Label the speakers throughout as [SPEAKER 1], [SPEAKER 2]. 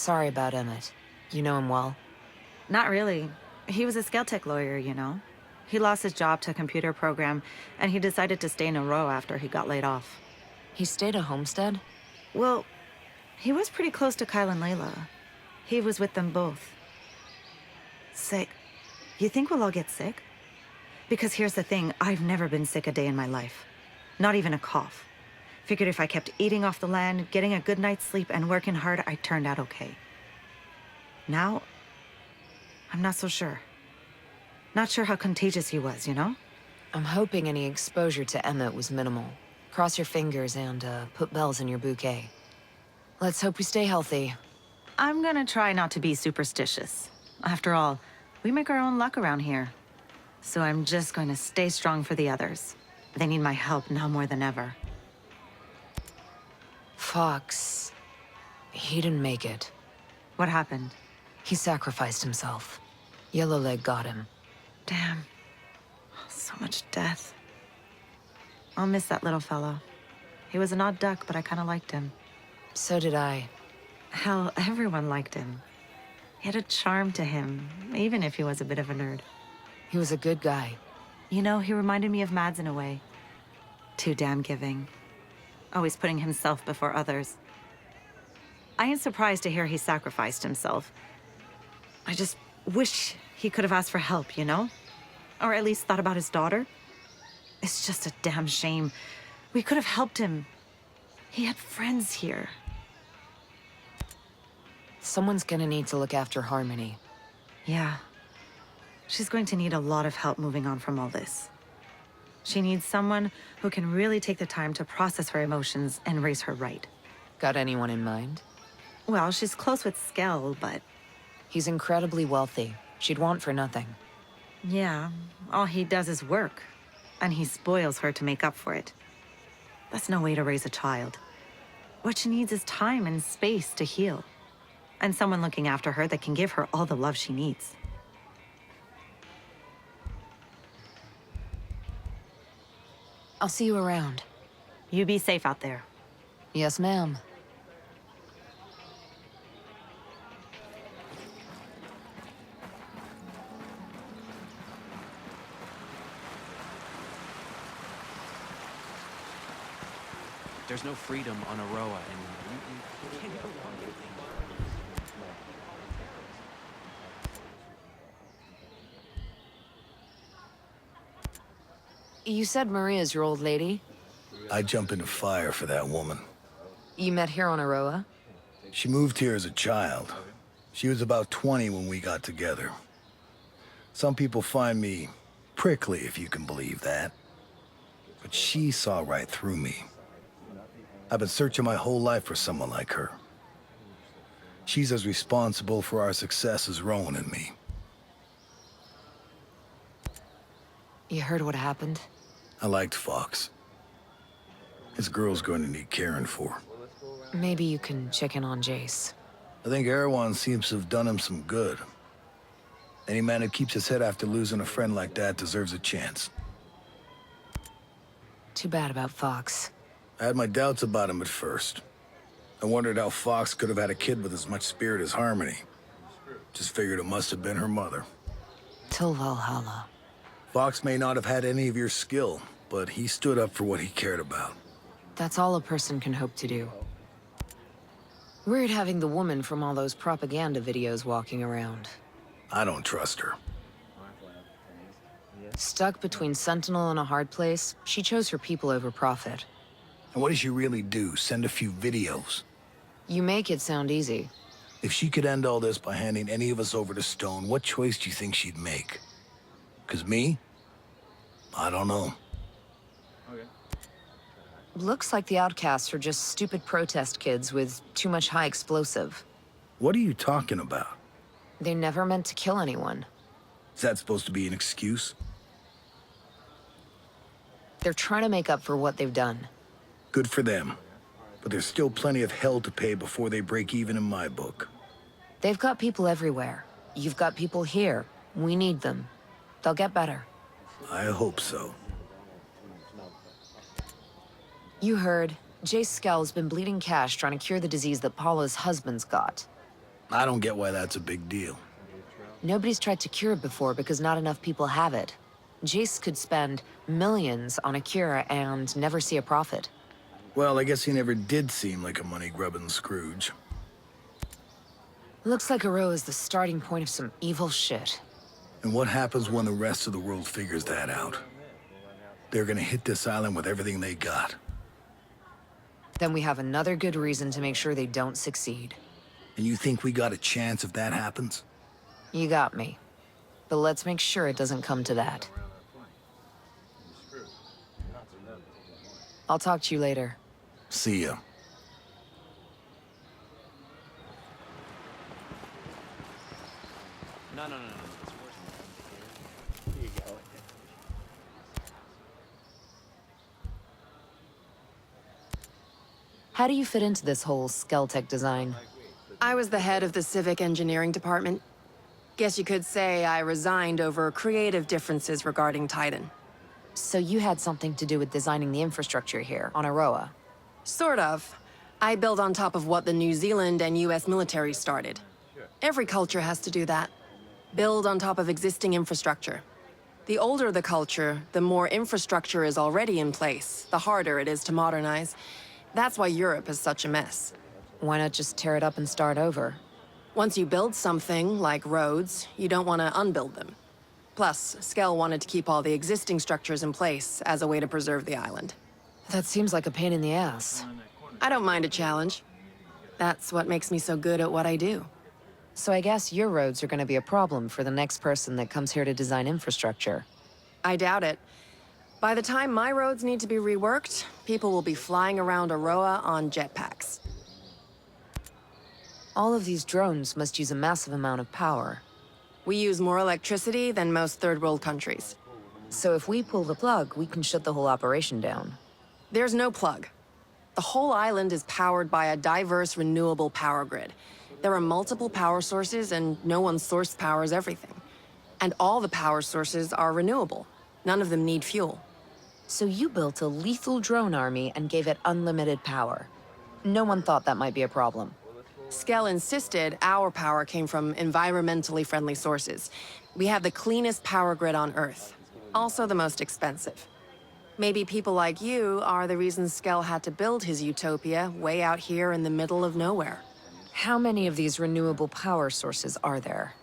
[SPEAKER 1] Sorry about Emmett. You know him well?
[SPEAKER 2] Not really. He was a Scale-Tech lawyer, you know. He lost his job to a computer program, and he decided to stay in a row after he got laid off.
[SPEAKER 1] He stayed at Homestead?
[SPEAKER 2] Well, he was pretty close to Kyle and Layla. He was with them both. Sick. You think we'll all get sick? Because here's the thing, I've never been sick a day in my life. Not even a cough. Figured if I kept eating off the land, getting a good night's sleep, and working hard, I turned out okay. Now, I'm not so sure. Not sure how contagious he was, you know?
[SPEAKER 1] I'm hoping any exposure to Emmett was minimal. Cross your fingers and, put bells in your bouquet. Let's hope we stay healthy.
[SPEAKER 2] I'm gonna try not to be superstitious. After all, we make our own luck around here. So I'm just going to stay strong for the others. They need my help now more than ever.
[SPEAKER 1] Fox... he didn't make it.
[SPEAKER 2] What happened?
[SPEAKER 1] He sacrificed himself. Yellowleg got him.
[SPEAKER 2] Damn. So much death. I'll miss that little fellow. He was an odd duck, but I kind of liked him.
[SPEAKER 1] So did I.
[SPEAKER 2] Hell, everyone liked him. He had a charm to him, even if he was a bit of a nerd.
[SPEAKER 1] He was a good guy.
[SPEAKER 2] You know, he reminded me of Mads in a way. Too damn giving. Always putting himself before others. I ain't surprised to hear he sacrificed himself. I just wish he could have asked for help, you know? Or at least thought about his daughter. It's just a damn shame. We could have helped him. He had friends here.
[SPEAKER 1] Someone's gonna need to look after Harmony.
[SPEAKER 2] Yeah. She's going to need a lot of help moving on from all this. She needs someone who can really take the time to process her emotions and raise her right.
[SPEAKER 1] Got anyone in mind?
[SPEAKER 2] Well, she's close with Skell, but...
[SPEAKER 1] He's incredibly wealthy. She'd want for nothing.
[SPEAKER 2] yeah, all he does is work. And he spoils her to make up for it. That's no way to raise a child. What she needs is time and space to heal. And someone looking after her that can give her all the love she needs.
[SPEAKER 1] I'll see you around.
[SPEAKER 2] You be safe out there.
[SPEAKER 1] Yes, ma'am.
[SPEAKER 3] There's no freedom on Aroa anymore.
[SPEAKER 1] You said Maria's your old lady?
[SPEAKER 4] I'd jump into fire for that woman.
[SPEAKER 1] You met here on Aroa?
[SPEAKER 4] She moved here as a child. She was about 20 when we got together. Some people find me prickly, if you can believe that. But she saw right through me. I've been searching my whole life for someone like her. She's as responsible for our success as Rowan and me.
[SPEAKER 1] You heard what happened?
[SPEAKER 4] I liked Fox. His girl's going to need caring for.
[SPEAKER 1] Maybe you can check in on Jace.
[SPEAKER 4] I think Erewhon seems to have done him some good. Any man who keeps his head after losing a friend like that deserves a chance.
[SPEAKER 1] Too bad about Fox.
[SPEAKER 4] I had my doubts about him at first. I wondered how Fox could have had a kid with as much spirit as Harmony. Just figured it must have been her mother.
[SPEAKER 1] Till Valhalla.
[SPEAKER 4] Fox may not have had any of your skill, but he stood up for what he cared about.
[SPEAKER 1] That's all a person can hope to do. Weird having the woman from all those propaganda videos walking around.
[SPEAKER 4] I don't trust her.
[SPEAKER 1] Stuck between Sentinel and a hard place, she chose her people over profit.
[SPEAKER 4] And what does she really do? Send a few videos?
[SPEAKER 1] You make it sound easy.
[SPEAKER 4] If she could end all this by handing any of us over to Stone, what choice do you think she'd make? 'Cause me? I don't know.
[SPEAKER 1] Looks like the outcasts are just stupid protest kids with too much high explosive.
[SPEAKER 4] What are you talking about?
[SPEAKER 1] They never meant to kill anyone.
[SPEAKER 4] Is that supposed to be an excuse?
[SPEAKER 1] They're trying to make up for what they've done.
[SPEAKER 4] Good for them. But there's still plenty of hell to pay before they break even in my book.
[SPEAKER 1] They've got people everywhere. You've got people here. We need them. They'll get better.
[SPEAKER 4] I hope so.
[SPEAKER 1] You heard. Jace Skell's been bleeding cash trying to cure the disease that Paula's husband's got.
[SPEAKER 4] I don't get why that's a big deal.
[SPEAKER 1] Nobody's tried to cure it before because not enough people have it. Jace could spend millions on a cure and never see a profit.
[SPEAKER 4] Well, I guess he never did seem like a money-grubbing Scrooge.
[SPEAKER 1] Looks like Aro is the starting point of some evil shit.
[SPEAKER 4] And what happens when the rest of the world figures that out? They're gonna hit this island with everything they got.
[SPEAKER 1] Then we have another good reason to make sure they don't succeed.
[SPEAKER 4] And you think we got a chance if that happens?
[SPEAKER 1] You got me. But let's make sure it doesn't come to that. I'll talk to you later.
[SPEAKER 4] See ya.
[SPEAKER 3] No, no, no, no. It's worse.
[SPEAKER 5] Here you go.
[SPEAKER 1] How do you fit into this whole Skeltech design?
[SPEAKER 6] I was the head of the civic engineering department. Guess you could say I resigned over creative differences regarding Titan.
[SPEAKER 1] So you had something to do with designing the infrastructure here on Aroa.
[SPEAKER 6] Sort of. I build on top of what the New Zealand and US military started. Every culture has to do that. Build on top of existing infrastructure. The older the culture, the more infrastructure is already in place, the harder it is to modernize. That's why Europe is such a mess.
[SPEAKER 1] Why not just tear it up and start over?
[SPEAKER 6] Once you build something, like roads, you don't want to unbuild them. Plus, Skell wanted to keep all the existing structures in place as a way to preserve the island.
[SPEAKER 1] That seems like a pain in the ass.
[SPEAKER 6] I don't mind a challenge. That's what makes me so good at what I do.
[SPEAKER 1] So I guess your roads are going to be a problem for the next person that comes here to design infrastructure.
[SPEAKER 6] I doubt it. By the time my roads need to be reworked, people will be flying around Aroa on jetpacks.
[SPEAKER 1] All of these drones must use a massive amount of power.
[SPEAKER 6] We use more electricity than most third world countries.
[SPEAKER 1] So if we pull the plug, we can shut the whole operation down.
[SPEAKER 6] There's no plug. The whole island is powered by a diverse, renewable power grid. There are multiple power sources, and no one source powers everything. And all the power sources are renewable. None of them need fuel.
[SPEAKER 1] So you built a lethal drone army and gave it unlimited power. No one thought that might be a problem.
[SPEAKER 6] Skell insisted our power came from environmentally friendly sources. We have the cleanest power grid on Earth. Also the most expensive. Maybe people like you are the reason Skell had to build his utopia way out here in the middle of nowhere.
[SPEAKER 1] How many of these renewable power sources are there?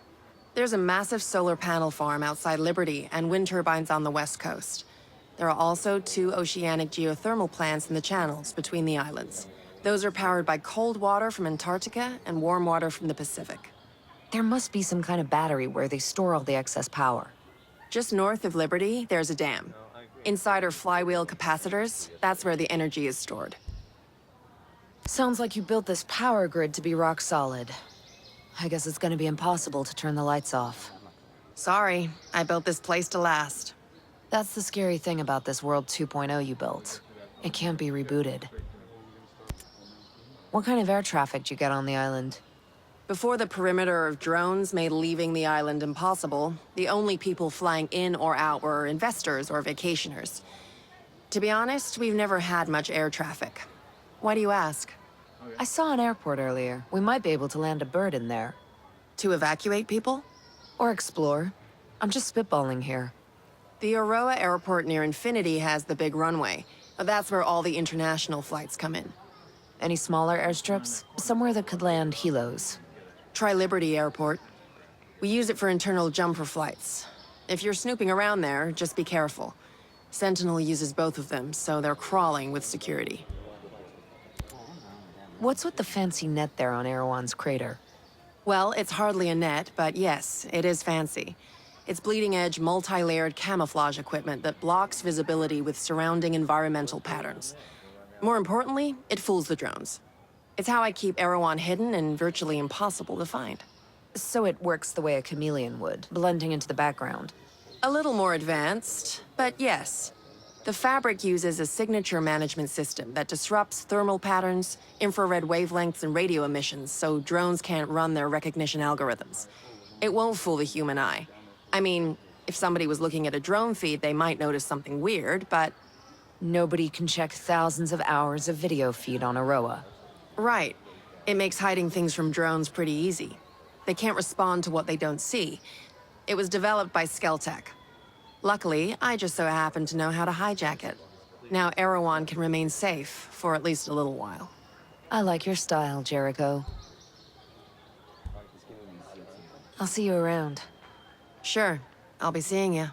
[SPEAKER 6] There's a massive solar panel farm outside Liberty and wind turbines on the west coast. There are also 2 oceanic geothermal plants in the channels between the islands. Those are powered by cold water from Antarctica and warm water from the Pacific.
[SPEAKER 1] There must be some kind of battery where they store all the excess power.
[SPEAKER 6] Just north of Liberty, there's a dam. Inside are flywheel capacitors. That's where the energy is stored.
[SPEAKER 1] Sounds like you built this power grid to be rock solid. I guess it's gonna be impossible to turn the lights off.
[SPEAKER 6] Sorry, I built this place to last.
[SPEAKER 1] That's the scary thing about this World 2.0 you built. It can't be rebooted. What kind of air traffic did you get on the island?
[SPEAKER 6] Before the perimeter of drones made leaving the island impossible, the only people flying in or out were investors or vacationers. To be honest, we've never had much air traffic. Why do you ask?
[SPEAKER 1] I saw an airport earlier. We might be able to land a bird in there.
[SPEAKER 6] To evacuate people?
[SPEAKER 1] Or explore. I'm just spitballing here.
[SPEAKER 6] The Aroa airport near Infinity has the big runway. That's where all the international flights come in.
[SPEAKER 1] Any smaller airstrips? Somewhere that could land helos.
[SPEAKER 6] Try Liberty Airport. We use it for internal jumper flights. If you're snooping around there, just be careful. Sentinel uses both of them, so they're crawling with security.
[SPEAKER 1] What's with the fancy net there on Erewhon's crater?
[SPEAKER 6] Well, it's hardly a net, but yes, it is fancy. It's bleeding-edge, multi-layered camouflage equipment that blocks visibility with surrounding environmental patterns. More importantly, it fools the drones. It's how I keep Erewhon hidden and virtually impossible to find.
[SPEAKER 1] So it works the way a chameleon would, blending into the background.
[SPEAKER 6] A little more advanced, but yes. The fabric uses a signature management system that disrupts thermal patterns, infrared wavelengths, and radio emissions so drones can't run their recognition algorithms. It won't fool the human eye. I mean, if somebody was looking at a drone feed, they might notice something weird, but...
[SPEAKER 1] Nobody can check thousands of hours of video feed on Aroa.
[SPEAKER 6] Right. It makes hiding things from drones pretty easy. They can't respond to what they don't see. It was developed by Skeltech. Luckily, I just so happen to know how to hijack it. Now Erewhon can remain safe for at least a little while.
[SPEAKER 1] I like your style, Jericho. I'll see you around.
[SPEAKER 6] Sure, I'll be seeing you.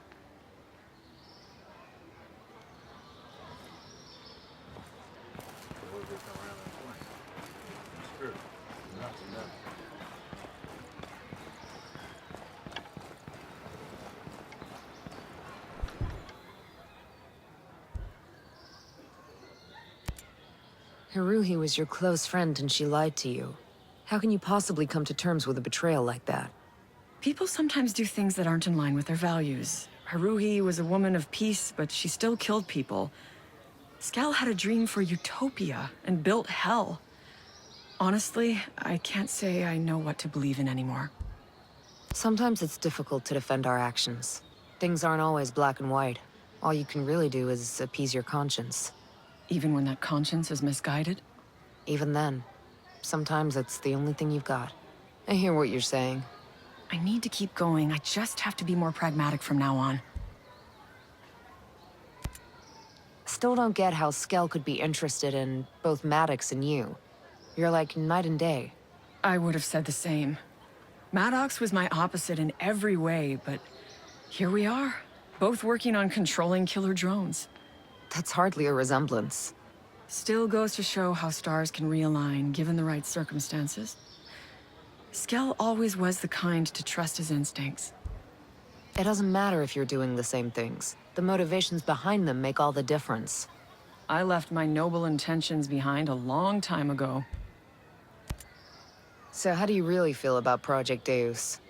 [SPEAKER 1] Haruhi was your close friend and she lied to you. How can you possibly come to terms with a betrayal like that?
[SPEAKER 5] People sometimes do things that aren't in line with their values. Haruhi was a woman of peace, but she still killed people. Skell had a dream for utopia and built hell. Honestly, I can't say I know what to believe in anymore.
[SPEAKER 1] Sometimes it's difficult to defend our actions. Things aren't always black and white. All you can really do is appease your conscience.
[SPEAKER 5] Even when that conscience is misguided?
[SPEAKER 1] Even then, sometimes it's the only thing you've got. I hear what you're saying.
[SPEAKER 5] I need to keep going. I just have to be more pragmatic from now on.
[SPEAKER 1] Still don't get how Skell could be interested in both Maddox and you. You're like night and day.
[SPEAKER 5] I would have said the same. Maddox was my opposite in every way, but here we are, both working on controlling killer drones.
[SPEAKER 1] That's hardly a resemblance.
[SPEAKER 5] Still goes to show how stars can realign given the right circumstances. Skell always was the kind to trust his instincts.
[SPEAKER 1] It doesn't matter if you're doing the same things. The motivations behind them make all the difference.
[SPEAKER 5] I left my noble intentions behind a long time ago.
[SPEAKER 1] So how do you really feel about Project Deus?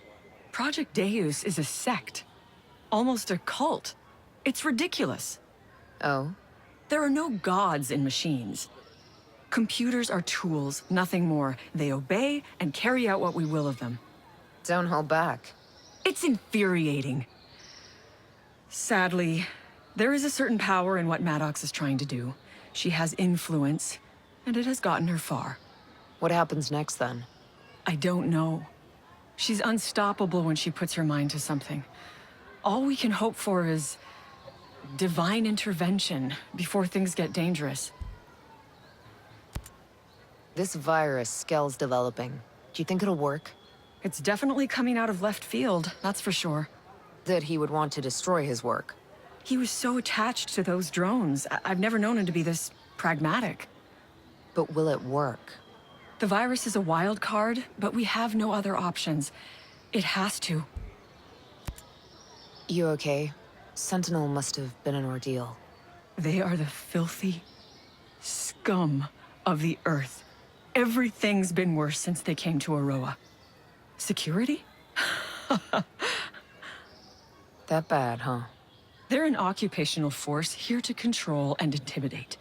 [SPEAKER 5] Project Deus is a sect. Almost a cult. It's ridiculous.
[SPEAKER 1] Oh?
[SPEAKER 5] There are no gods in machines. Computers are tools, nothing more. They obey and carry out what we will of them.
[SPEAKER 1] Don't hold back.
[SPEAKER 5] It's infuriating. Sadly, there is a certain power in what Maddox is trying to do. She has influence, and it has gotten her far.
[SPEAKER 1] What happens next, then?
[SPEAKER 5] I don't know. She's unstoppable when she puts her mind to something. All we can hope for is divine intervention before things get dangerous.
[SPEAKER 1] This virus Skell's developing, do you think it'll work?
[SPEAKER 5] It's definitely coming out of left field, that's for sure.
[SPEAKER 1] That he would want to destroy his work.
[SPEAKER 5] He was so attached to those drones. I've never known him to be this pragmatic.
[SPEAKER 1] But will it work?
[SPEAKER 5] The virus is a wild card, but we have no other options. It has to.
[SPEAKER 1] You okay? Sentinel must have been an ordeal.
[SPEAKER 5] They are the filthy scum of the Earth. Everything's been worse since they came to Aroa. Security?
[SPEAKER 1] That bad, huh?
[SPEAKER 5] They're an occupational force here to control and intimidate.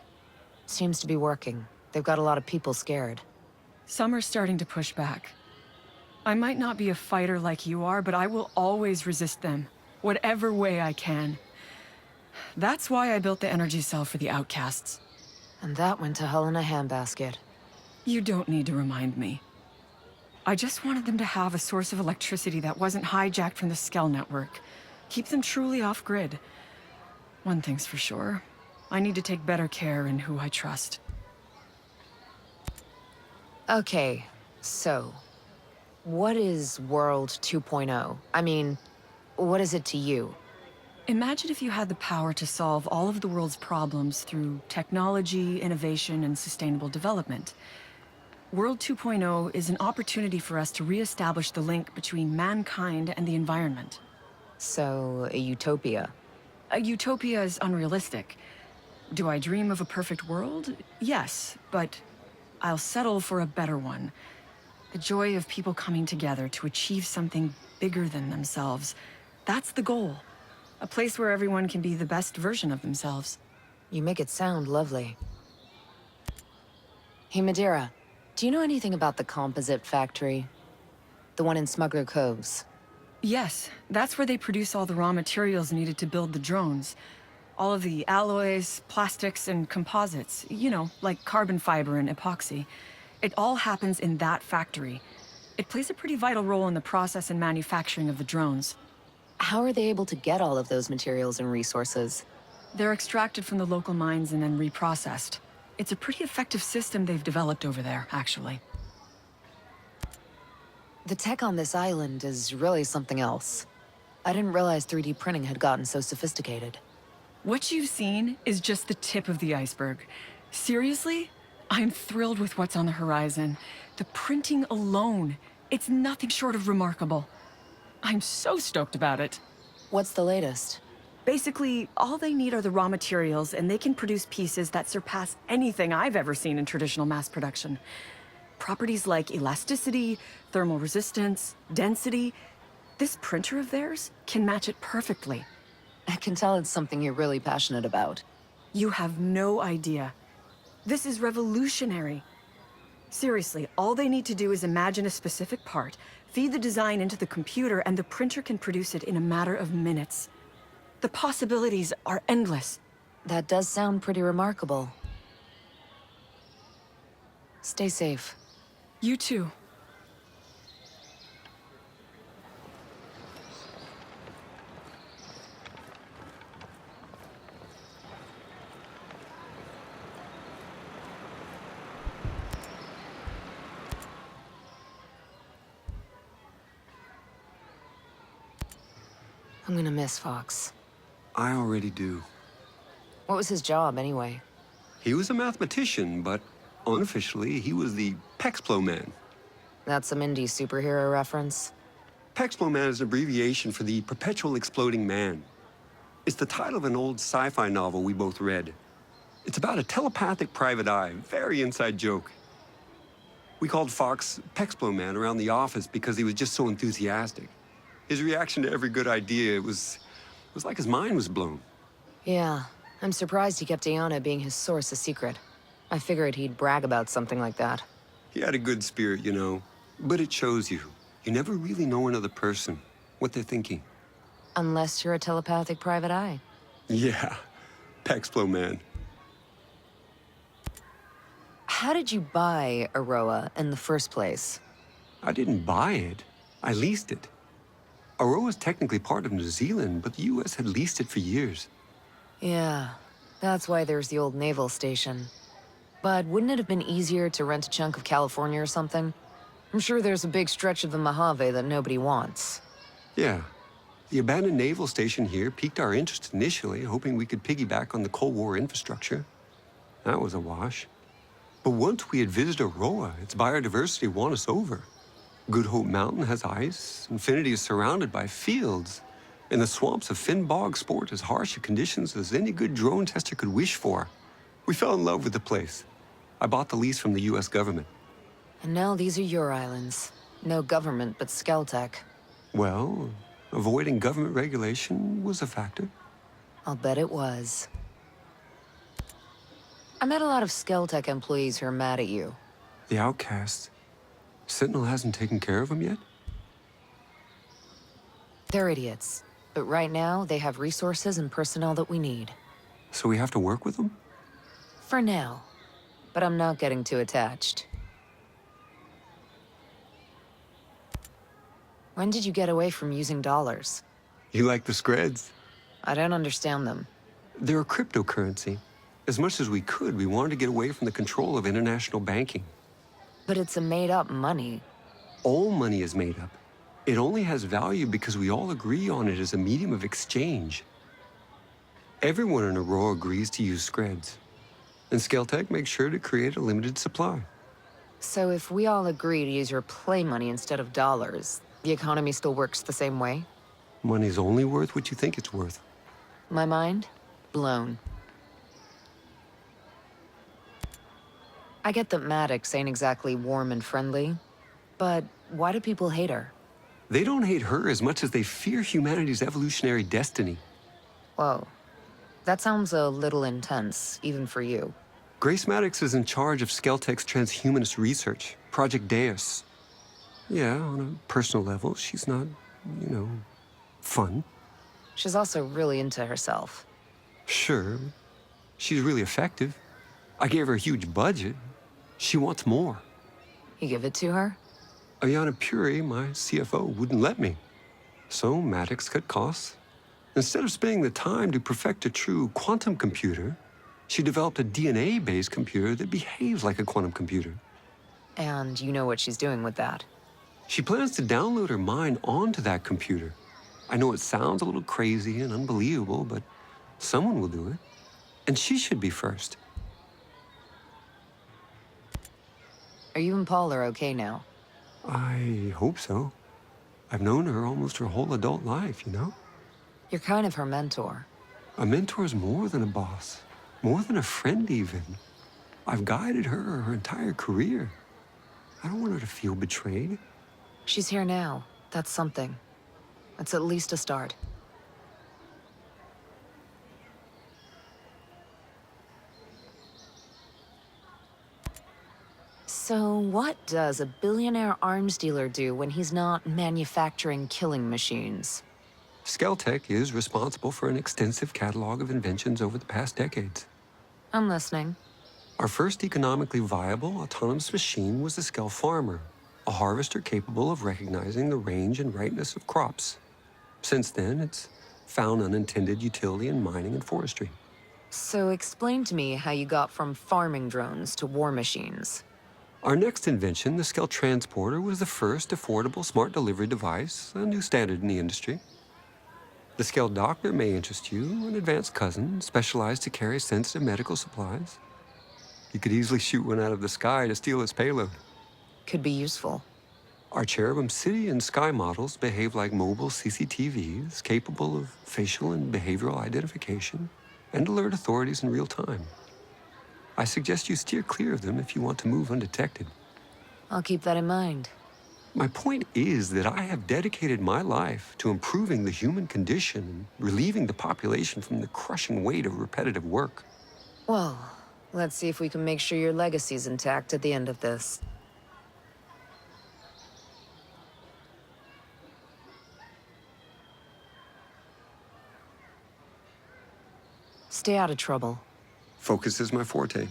[SPEAKER 1] Seems to be working. They've got a lot of people scared.
[SPEAKER 5] Some are starting to push back. I might not be a fighter like you are, but I will always resist them, whatever way I can. That's why I built the energy cell for the outcasts.
[SPEAKER 1] And that went to hell in a handbasket.
[SPEAKER 5] You don't need to remind me. I just wanted them to have a source of electricity that wasn't hijacked from the Skell network. Keep them truly off-grid. One thing's for sure. I need to take better care in who I trust.
[SPEAKER 1] Okay, so... what is World 2.0? I mean, what is it to you?
[SPEAKER 5] Imagine if you had the power to solve all of the world's problems through technology, innovation, and sustainable development. World 2.0 is an opportunity for us to re-establish the link between mankind and the environment.
[SPEAKER 1] So, a utopia.
[SPEAKER 5] A utopia is unrealistic. Do I dream of a perfect world? Yes, but I'll settle for a better one. The joy of people coming together to achieve something bigger than themselves. That's the goal. A place where everyone can be the best version of themselves.
[SPEAKER 1] You make it sound lovely. Hey, Madeira, do you know anything about the composite factory? The one in Smuggler Coves?
[SPEAKER 5] Yes, that's where they produce all the raw materials needed to build the drones. All of the alloys, plastics, and composites. You know, like carbon fiber and epoxy. It all happens in that factory. It plays a pretty vital role in the process and manufacturing of the drones.
[SPEAKER 1] How are they able to get all of those materials and resources?
[SPEAKER 5] They're extracted from the local mines and then reprocessed. It's a pretty effective system they've developed over there, actually.
[SPEAKER 1] The tech on this island is really something else. I didn't realize 3D printing had gotten so sophisticated.
[SPEAKER 5] What you've seen is just the tip of the iceberg. Seriously, I'm thrilled with what's on the horizon. The printing alone, it's nothing short of remarkable. I'm so stoked about it.
[SPEAKER 1] What's the latest?
[SPEAKER 5] Basically, all they need are the raw materials, and they can produce pieces that surpass anything I've ever seen in traditional mass production. Properties like elasticity, thermal resistance, density. This printer of theirs can match it perfectly.
[SPEAKER 1] I can tell it's something you're really passionate about.
[SPEAKER 5] You have no idea. This is revolutionary. Seriously, all they need to do is imagine a specific part, feed the design into the computer, and the printer can produce it in a matter of minutes. The possibilities are endless.
[SPEAKER 1] That does sound pretty remarkable. Stay safe.
[SPEAKER 5] You too.
[SPEAKER 1] I'm gonna miss Fox.
[SPEAKER 7] I already do.
[SPEAKER 1] What was his job, anyway?
[SPEAKER 7] He was a mathematician, but unofficially, he was the Pexplo Man.
[SPEAKER 1] That's some indie superhero reference?
[SPEAKER 7] Pexplo Man is an abbreviation for the Perpetual Exploding Man. It's the title of an old sci-fi novel we both read. It's about a telepathic private eye, very inside joke. We called Fox Pexplo Man around the office because he was just so enthusiastic. His reaction to every good idea, it was like his mind was blown.
[SPEAKER 1] Yeah, I'm surprised he kept Ayana being his source a secret. I figured he'd brag about something like that.
[SPEAKER 7] He had a good spirit, you know, but it shows you. You never really know another person, what they're thinking.
[SPEAKER 1] Unless you're a telepathic private eye.
[SPEAKER 7] Yeah, Pexplo Man.
[SPEAKER 1] How did you buy Aroa in the first place?
[SPEAKER 7] I didn't buy it. I leased it. Aroa's technically part of New Zealand, but the US had leased it for years.
[SPEAKER 1] Yeah, that's why there's the old naval station. But wouldn't it have been easier to rent a chunk of California or something? I'm sure there's a big stretch of the Mojave that nobody wants.
[SPEAKER 7] Yeah. The abandoned naval station here piqued our interest initially, hoping we could piggyback on the Cold War infrastructure. That was a wash. But once we had visited Aroa, its biodiversity won us over. Good Hope Mountain has ice, Infinity is surrounded by fields, and the swamps of Finn Bog sport as harsh conditions as any good drone tester could wish for. We fell in love with the place. I bought the lease from the US government.
[SPEAKER 1] And now these are your islands. No government but Skeltech.
[SPEAKER 7] Well, avoiding government regulation was a factor.
[SPEAKER 1] I'll bet it was. I met a lot of Skeltech employees who are mad at you.
[SPEAKER 7] The outcasts. Sentinel hasn't taken care of them yet?
[SPEAKER 1] They're idiots. But right now, they have resources and personnel that we need.
[SPEAKER 7] So we have to work with them?
[SPEAKER 1] For now. But I'm not getting too attached. When did you get away from using dollars?
[SPEAKER 7] You like the Screds?
[SPEAKER 1] I don't understand them.
[SPEAKER 7] They're a cryptocurrency. As much as we could, we wanted to get away from the control of international banking.
[SPEAKER 1] But it's a made-up money.
[SPEAKER 7] All money is made up. It only has value because we all agree on it as a medium of exchange. Everyone in Aurora agrees to use Screds. And Skeltech makes sure to create a limited supply.
[SPEAKER 1] So if we all agree to use your play money instead of dollars, the economy still works the same way?
[SPEAKER 7] Money's only worth what you think it's worth.
[SPEAKER 1] My mind? Blown. I get that Maddox ain't exactly warm and friendly, but why do people hate her?
[SPEAKER 7] They don't hate her as much as they fear humanity's evolutionary destiny.
[SPEAKER 1] Whoa. That sounds a little intense, even for you.
[SPEAKER 7] Grace Maddox is in charge of Skeltech's transhumanist research, Project Deus. Yeah, on a personal level, she's not, fun.
[SPEAKER 1] She's also really into herself.
[SPEAKER 7] Sure. She's really effective. I gave her a huge budget. She wants more.
[SPEAKER 1] You give it to her?
[SPEAKER 7] Ayana Puri, my CFO, wouldn't let me. So Maddox cut costs. Instead of spending the time to perfect a true quantum computer, she developed a DNA-based computer that behaves like a quantum computer.
[SPEAKER 1] And you know what she's doing with that.
[SPEAKER 7] She plans to download her mind onto that computer. I know it sounds a little crazy and unbelievable, but someone will do it. And she should be first.
[SPEAKER 1] Are you and Paul are okay now?
[SPEAKER 7] I hope so. I've known her almost her whole adult life, you know?
[SPEAKER 1] You're kind of her mentor.
[SPEAKER 7] A mentor's more than a boss, more than a friend even. I've guided her entire career. I don't want her to feel betrayed.
[SPEAKER 1] She's here now. That's something. That's at least a start. So what does a billionaire arms dealer do when he's not manufacturing killing machines?
[SPEAKER 7] Skeltech is responsible for an extensive catalog of inventions over the past decades.
[SPEAKER 1] I'm listening.
[SPEAKER 7] Our first economically viable autonomous machine was the Skell Farmer, a harvester capable of recognizing the range and ripeness of crops. Since then, it's found unintended utility in mining and forestry.
[SPEAKER 1] So explain to me how you got from farming drones to war machines.
[SPEAKER 7] Our next invention, the Skell Transporter, was the first affordable smart delivery device, a new standard in the industry. The Skell Doctor may interest you, an advanced cousin specialized to carry sensitive medical supplies. You could easily shoot one out of the sky to steal its payload.
[SPEAKER 1] Could be useful.
[SPEAKER 7] Our Cherubim City and Sky models behave like mobile CCTVs, capable of facial and behavioral identification, and alert authorities in real time. I suggest you steer clear of them if you want to move undetected.
[SPEAKER 1] I'll keep that in mind.
[SPEAKER 7] My point is that I have dedicated my life to improving the human condition and relieving the population from the crushing weight of repetitive work.
[SPEAKER 1] Well, let's see if we can make sure your legacy's intact at the end of this. Stay out of trouble.
[SPEAKER 7] Focus is my forte.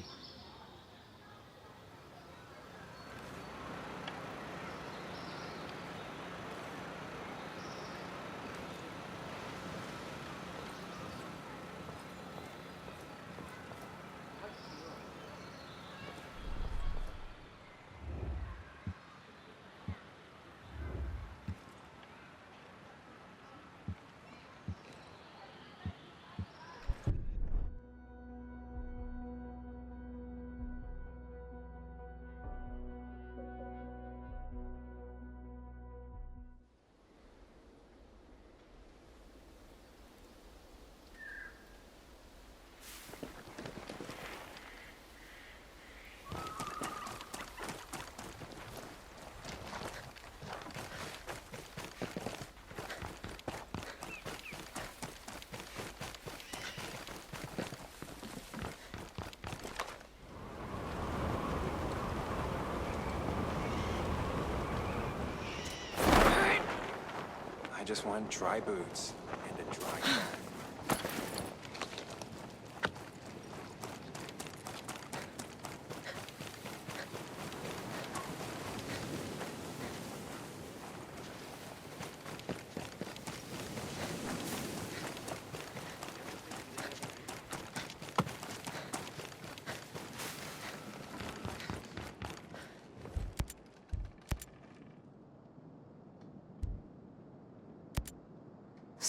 [SPEAKER 3] I just want dry boots and a dry car.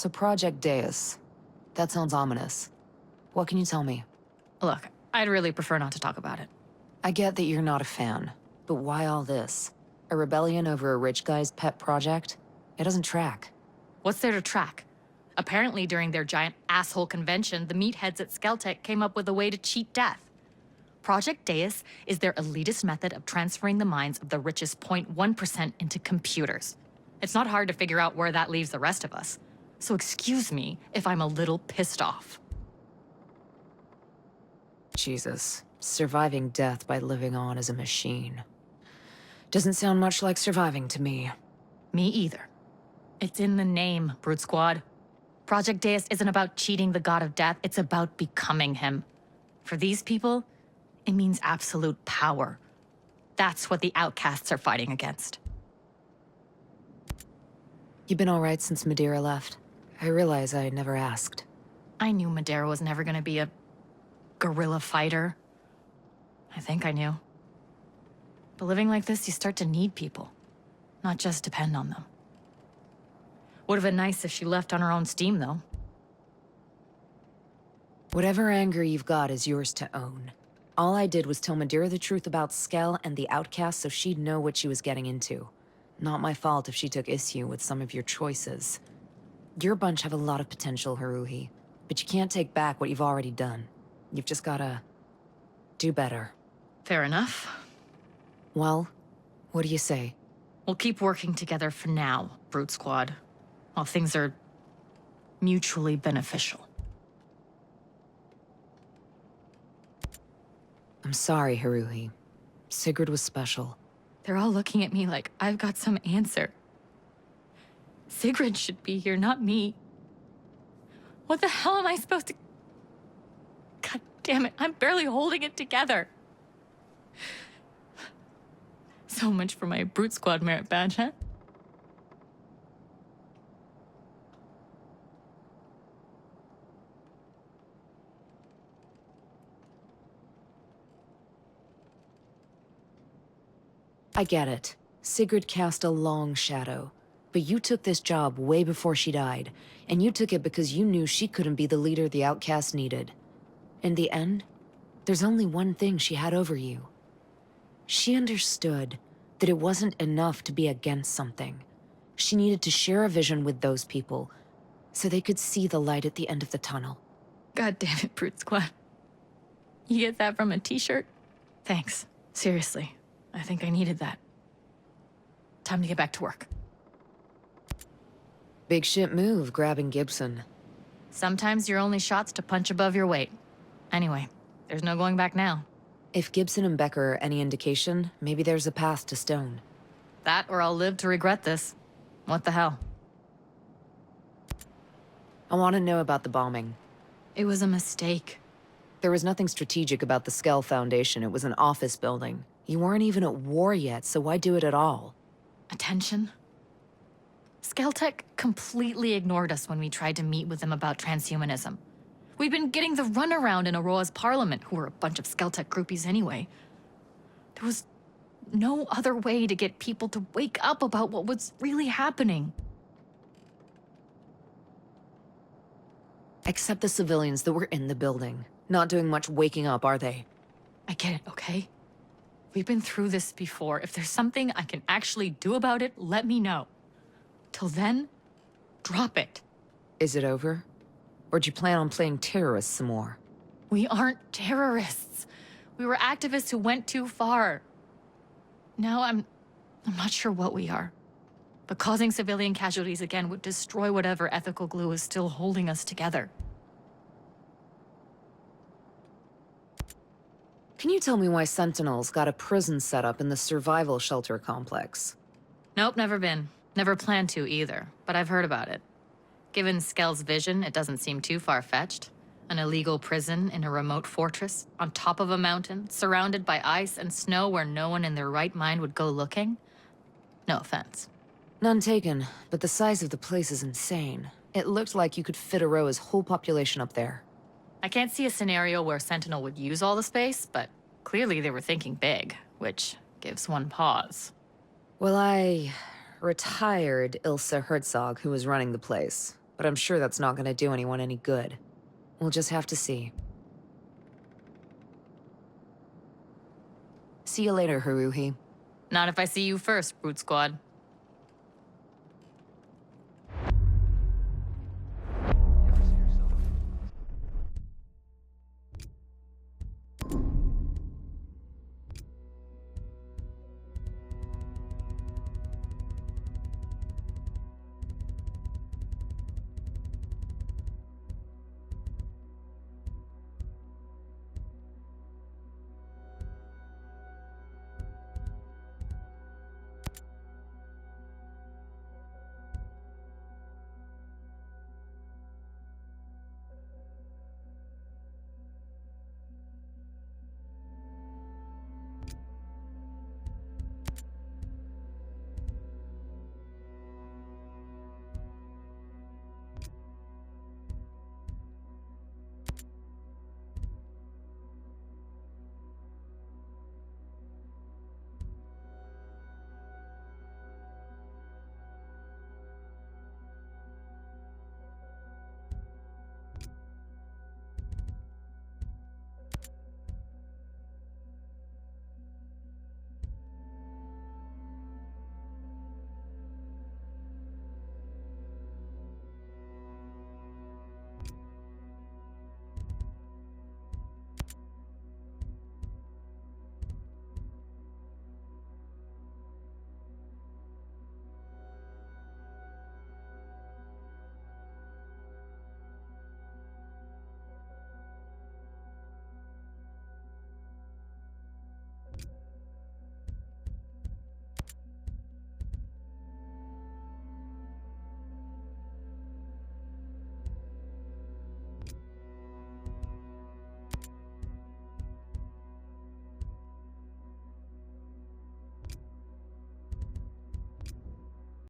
[SPEAKER 1] So Project Deus. That sounds ominous. What can you tell me?
[SPEAKER 8] Look, I'd really prefer not to talk about it.
[SPEAKER 1] I get that you're not a fan, but why all this? A rebellion over a rich guy's pet project? It doesn't track.
[SPEAKER 8] What's there to track? Apparently, during their giant asshole convention, the meatheads at Skeltech came up with a way to cheat death. Project Deus is their elitist method of transferring the minds of the richest 0.1% into computers. It's not hard to figure out where that leaves the rest of us. So excuse me if I'm a little pissed off.
[SPEAKER 1] Jesus, surviving death by living on as a machine. Doesn't sound much like surviving to me.
[SPEAKER 8] Me either. It's in the name, Brute Squad. Project Deus isn't about cheating the god of death, it's about becoming him. For these people, it means absolute power. That's what the outcasts are fighting against.
[SPEAKER 1] You been all right since Madeira left? I realize I never asked.
[SPEAKER 8] I knew Madeira was never gonna be a guerrilla fighter. I think I knew. But living like this, you start to need people, not just depend on them. Would have been nice if she left on her own steam, though.
[SPEAKER 1] Whatever anger you've got is yours to own. All I did was tell Madeira the truth about Skell and the Outcast so she'd know what she was getting into. Not my fault if she took issue with some of your choices. Your bunch have a lot of potential, Haruhi, but you can't take back what you've already done. You've just gotta do better.
[SPEAKER 8] Fair enough.
[SPEAKER 1] Well, what do you say?
[SPEAKER 8] We'll keep working together for now, Brute Squad, while things are mutually beneficial.
[SPEAKER 1] I'm sorry, Haruhi. Sigurd was special.
[SPEAKER 8] They're all looking at me like I've got some answer. Sigrid should be here, not me. What the hell am I supposed to... God damn it, I'm barely holding it together. So much for my Brute Squad merit badge, huh?
[SPEAKER 1] I get it. Sigrid cast a long shadow. But you took this job way before she died, and you took it because you knew she couldn't be the leader the Outcast needed. In the end, there's only one thing she had over you. She understood that it wasn't enough to be against something. She needed to share a vision with those people, so they could see the light at the end of the tunnel.
[SPEAKER 8] God damn it, Brute Squad. You get that from a t-shirt? Thanks. Seriously, I think I needed that. Time to get back to work.
[SPEAKER 1] Big shit move, grabbing Gibson.
[SPEAKER 8] Sometimes your only shot's to punch above your weight. Anyway, there's no going back now.
[SPEAKER 1] If Gibson and Becker are any indication, maybe there's a path to Stone.
[SPEAKER 8] That or I'll live to regret this. What the hell?
[SPEAKER 1] I want to know about the bombing.
[SPEAKER 8] It was a mistake.
[SPEAKER 1] There was nothing strategic about the Skell Foundation. It was an office building. You weren't even at war yet, so why do it at all?
[SPEAKER 8] Attention? Skeltech completely ignored us when we tried to meet with them about transhumanism. We'd been getting the runaround in Aurora's parliament, who were a bunch of Skeltech groupies anyway. There was no other way to get people to wake up about what was really happening.
[SPEAKER 1] Except the civilians that were in the building. Not doing much waking up, are they?
[SPEAKER 8] I get it, okay? We've been through this before. If there's something I can actually do about it, let me know. Till then, drop it.
[SPEAKER 1] Is it over? Or do you plan on playing terrorists some more?
[SPEAKER 8] We aren't terrorists. We were activists who went too far. Now I'm not sure what we are. But causing civilian casualties again would destroy whatever ethical glue is still holding us together.
[SPEAKER 1] Can you tell me why Sentinels got a prison set up in the survival shelter complex?
[SPEAKER 8] Nope, never been. Never planned to either, but I've heard about it. Given Skell's vision, it doesn't seem too far-fetched. An illegal prison in a remote fortress, on top of a mountain, surrounded by ice and snow where no one in their right mind would go looking? No offense.
[SPEAKER 1] None taken, but the size of the place is insane. It looked like you could fit Aurora's whole population up there.
[SPEAKER 8] I can't see a scenario where Sentinel would use all the space, but clearly they were thinking big, which gives one pause.
[SPEAKER 1] Well, I retired Ilse Herzog, who was running the place, but I'm sure that's not gonna do anyone any good. We'll just have to see. See you later, Haruhi.
[SPEAKER 8] Not if I see you first, Brute Squad.